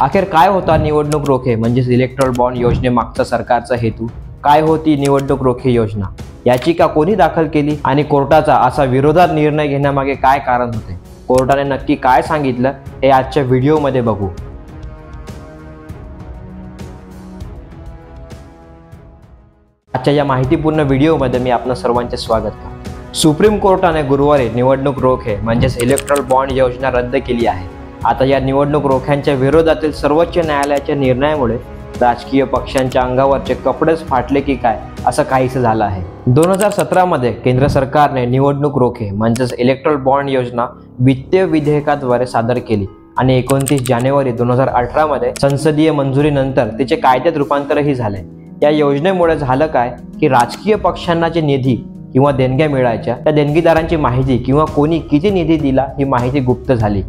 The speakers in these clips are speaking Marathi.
अखेर काय होता निवडणूक रोखे म्हणजेच इलेक्ट्रॉल बॉन्ड योजनेमागचा सरकारचा हेतू? काय होती निवडणूक रोखे योजना? याचिका कोणी दाखल केली आणि कोर्टाचा असा विरोधात निर्णय घेण्यामागे काय कारण होते? कोर्टाने नक्की काय सांगितलं हे आजच्या व्हिडिओमध्ये बघू. आजच्या या माहितीपूर्ण व्हिडिओमध्ये मी आपणा सर्वांचे स्वागत करतो. सुप्रीम कोर्टाने गुरुवारी निवडणूक रोखे म्हणजेच इलेक्ट्रॉल बॉन्ड योजना रद्द केली आहे. आता या निवडणूक रोख्यांच्या विरोधातील सर्वोच्च न्यायालयाच्या निर्णयामुळे राजकीय पक्षांच्या अंगावरचे कपडेच फाटले की काय असं काहीसं झालं आहे. 2017 मध्ये केंद्र सरकारने निवडणूक रोखे म्हणजेच इलेक्ट्रॉल बॉन्ड योजना वित्तीय विधेयकाद्वारे सादर केली आणि 29 जानेवारी 2018 मध्ये संसदीय मंजुरीनंतर तिचे कायद्यात रूपांतरही झाले. या योजनेमुळे झालं काय की राजकीय पक्षांना जे निधी किंवा देणग्या मिळायच्या त्या देणगीदारांची माहिती किंवा कोणी किती निधी दिला ही माहिती गुप्त झाली.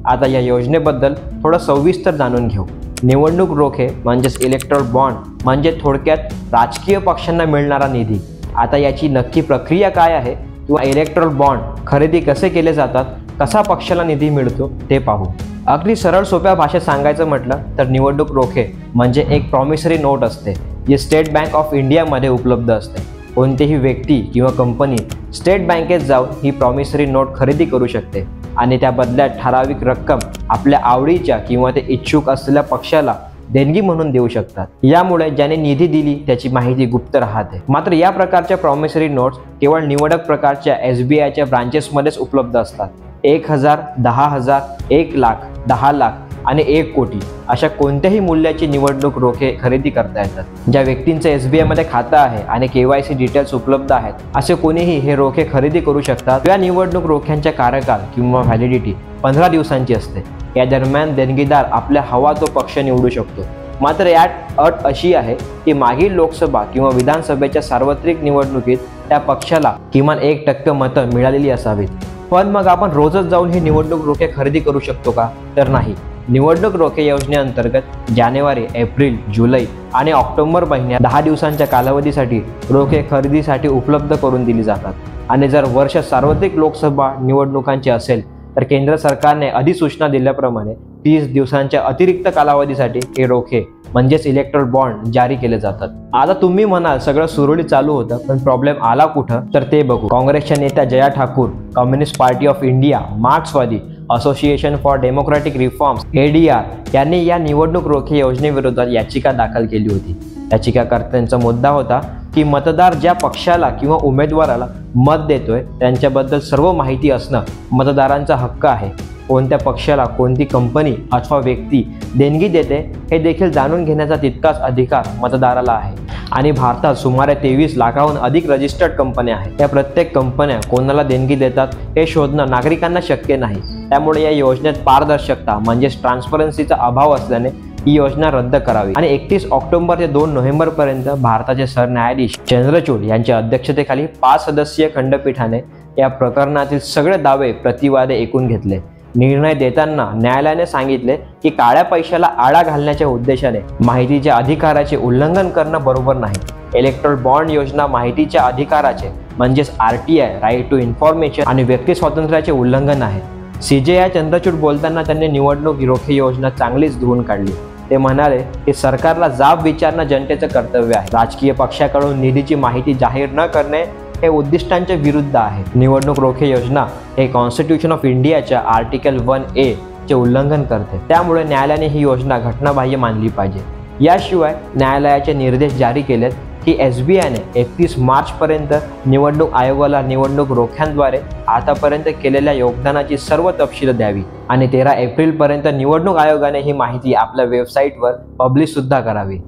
आता या योजनेबद्दल थोडं सविस्तर जाणून घेऊ. निवडणूक रोखे म्हणजेच इलेक्ट्रॉल बॉन्ड म्हणजे थोडक्यात राजकीय पक्षांना मिळणारा निधी. आता याची नक्की प्रक्रिया काय आहे किंवा इलेक्ट्रॉल बॉन्ड खरेदी कसे केले जातात, कसा पक्षाला निधी मिळतो ते पाहू. अगदी सरळ सोप्या भाषेत सांगायचं म्हटलं तर निवडणूक रोखे म्हणजे एक प्रॉमिसरी नोट असते जी स्टेट बँक ऑफ इंडियामध्ये उपलब्ध असते. कोणतीही व्यक्ती किंवा कंपनी स्टेट बँकेत जाऊन ही प्रॉमिसरी नोट खरेदी करू शकते आणि त्या बदल्यात ठराविक रक्कम आपल्या आवडीच्या किंवा ते इच्छुक असलेल्या पक्षाला देणगी म्हणून देऊ शकतात. यामुळे ज्याने निधी दिली त्याची माहिती गुप्त राहते. मात्र या प्रकारच्या प्रॉमिसरी नोट्स केवळ निवडक प्रकारच्या SBIच्या ब्रांचेसमध्येच उपलब्ध असतात. 1000, 10,000, 1 लाख, 10 लाख आणि 1 कोटी अशा कोणत्याही मूल्याची निवडणूक रोखे खरेदी करता येतात. ज्या व्यक्तींचं SBI मध्ये खातं आहे आणि KYC डिटेल्स उपलब्ध आहेत असे कोणीही हे रोखे खरेदी करू शकतात. या निवडणूक रोख्यांच्या कार्यकाल किंवा व्हॅलिडिटी 15 दिवसांची असते. या दरम्यान देणगीदार आपल्या हवा तो पक्ष निवडू शकतो. मात्र यात अट अशी आहे की मागील लोकसभा किंवा विधानसभेच्या सार्वत्रिक निवडणुकीत त्या पक्षाला किमान 1% मतं मिळालेली असावीत. पण मग आपण रोजच जाऊन हे निवडणूक रोखे खरेदी करू शकतो का? तर नाही. निवडणूक रोखे योजनेअंतर्गत जानेवारी, एप्रिल, जुलै आणि ऑक्टोबर महिन्यात 10 दिवसांच्या कालावधीसाठी रोखे खरेदीसाठी उपलब्ध करून दिली जातात. आणि जर वर्ष सार्वत्रिक लोकसभा निवडणुकांचे असेल तर केंद्र सरकारने अधिसूचना दिल्याप्रमाणे 30 दिवसांच्या अतिरिक्त कालावधीसाठी हे रोखे म्हणजेच इलेक्ट्रॉल बॉन्ड जारी केले जातात. आता तुम्ही म्हणाल सगळं सुरळीत चालू होतं पण प्रॉब्लेम आला कुठं? तर ते बघू. काँग्रेसच्या नेत्या Jaya Thakur, communist party of India, मार्क्सवादी association for democratic reforms ADR यांनी या निवडणूक रोखे योजनेविरोधात याचिका दाखल केली होती. याचिकाकर्त्यांचा मुद्दा होता की मतदार ज्या पक्षाला किंवा उमेदवाराला मत देतोय त्यांच्याबद्दल सर्व माहिती असणं मतदारांचा हक्क आहे. कोणत्या पक्षाला कोणती कंपनी अथवा व्यक्ती देणगी देते हे देखील जाणून घेण्याचा तितकाच अधिकार मतदाराला आहे. आणि भारतात सुमारे 23 लाखाहून अधिक रजिस्टर्ड कंपन्या आहेत. या प्रत्येक कंपन्या कोणाला देणगी देतात हे शोधणं नागरिकांना शक्य नाही. त्यामुळे या योजनेत पारदर्शकता म्हणजेच ट्रान्सपरन्सीचा अभाव असल्याने ही योजना रद्द करावी. आणि 31 ऑक्टोबर ते 2 नोव्हेंबर पर्यंत भारताचे सरन्यायाधीश चंद्रचूड यांच्या अध्यक्षतेखाली 5 सदस्यीय खंडपीठाने या प्रकरणातील सगळे दावे प्रतिवादे ऐकून घेतले. निर्णय देताना न्यायालयाने सांगितले की काळ्या पैशाला आळा घालण्याच्या उद्देशाने माहितीच्या अधिकाराचे उल्लंघन करणं बरोबर नाही. इलेक्ट्रॉल बॉन्ड योजना माहितीच्या अधिकाराचे म्हणजेच RTI राईट टू इन्फॉर्मेशन आणि व्यक्ती स्वातंत्र्याचे उल्लंघन आहे. CJI चंद्रचूड बोलताना त्यांनी निवडणूक रोखे योजना चांगलीच धुवून काढली. ते म्हणाले की सरकारला जाब विचारणं जनतेचं कर्तव्य आहे. राजकीय पक्षाकडून निधीची माहिती जाहीर न करणे हे उद्दिष्टांच्या विरुद्ध आहे. निवडणूक रोखे योजना हे कॉन्स्टिट्यूशन ऑफ इंडियाच्या आर्टिकल 1A चे उल्लंघन करते. त्यामुळे न्यायालयाने ही योजना घटनाबाह्य मानली पाहिजे. याशिवाय न्यायालयाचे निर्देश जारी केलेत की SBIने 31 मार्च पर्यंत निवडणूक आयोगाला निवडणूक रोख्यांद्वारे आतापर्यंत केलेल्या योगदानाची सर्व तपशील द्यावी आणि 13 एप्रिल पर्यंत निवडणूक आयोगाने ही माहिती आपल्या वेबसाईटवर पब्लिश सुद्धा करावी.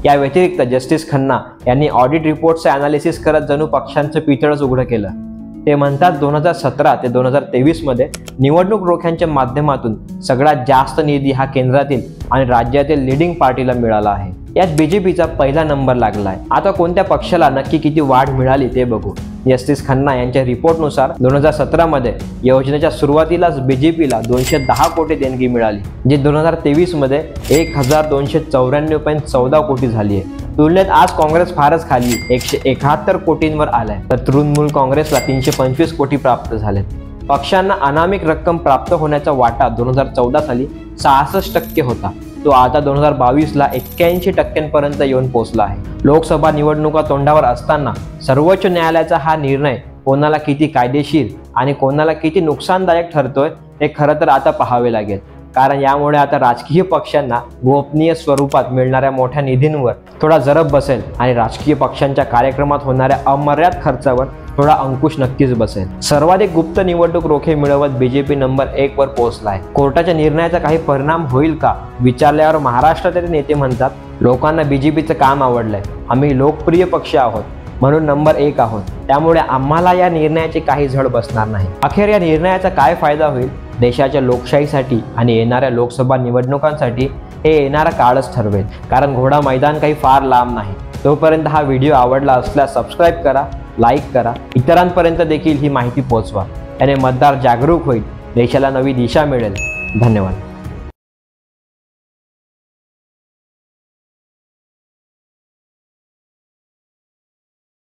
या व्यतिरिक्त जस्टिस खन्ना यांनी ऑडिट रिपोर्टचे अनालिसिस करत जणू पक्षांचं पितळच उघडं केलं. ते म्हणतात 2017 ते 2023 मध्ये निवडणूक रोख्यांच्या माध्यमातून सगळ्यात जास्त निधी हा केंद्रातील आणि राज्यातील लीडिंग पार्टीला मिळाला आहे. यात BJPचा पहिला नंबर लागलाय. आता कोणत्या पक्षाला नक्की किती वाढ मिळाली ते बघू. जस्टिस खन्ना यांच्या रिपोर्टनुसार 2017 मध्ये योजनेच्या सुरुवातीलाच BJPला 210 कोटी देणगी मिळाली, जी 2023 मध्ये 1294.14 कोटी झाली आहे. तुलनेत आज काँग्रेस फारच खाली 171 कोटींवर आलाय, तर तृणमूल काँग्रेसला 325 कोटी प्राप्त झालेत. पक्षांना अनामिक रक्कम प्राप्त होण्याचा वाटा 2014 साली 66% होता. तो आता 2022ला 81% येऊन पोहोचला आहे। लोकसभा निवडणुका तोंडावर असताना सर्वोच्च न्यायालयाचा हा निर्णय कोणाला किती कायदेशीर आणि कोणाला किती नुकसानदायक ठरतोय हे खरं तर आता पाहावे लागेल, कारण यामुळे आता राजकीय पक्षांना गोपनीय स्वरूपात मिळणाऱ्या मोठ्या निधींवर थोडा जरब बसेल आणि राजकीय पक्षांच्या कार्यक्रमात होणाऱ्या अमर्याद खर्चावर थोडा अंकुश नक्कीच बसेल। सर्वाधिक गुप्त निवडणूक रोखे मिळवत बीजेपी नंबर 1 वर पोहोचलाय। कोर्टाच्या निर्णयाचा काही परिणाम होईल का विचारल्यावर महाराष्ट्रातील नेते म्हणतात, लोकांना बीजेपीचं काम आवडलंय, आम्ही लोकप्रिय पक्ष आहोत म्हणून नंबर 1 आहोत, त्यामुळे आम्हाला या निर्णयाची काही झळ बसणार नाही। अखेर या निर्णयाचा काय फायदा होईल देशाच्या लोकशाहीसाठी आणि येणाऱ्या लोकसभा निवडणुकांसाठी हे येणारा काळच ठरवेल, कारण घोडा मैदान काही फार लांब नाही। तोपर्यंत हा व्हिडिओ आवडला असल्यास सबस्क्राईब करा, लाईक करा, इतरांपर्यंत देखील ही माहिती पोहोचवा। याने मतदार जागरूक होईल, देशाला नवी दिशा मिळेल। धन्यवाद।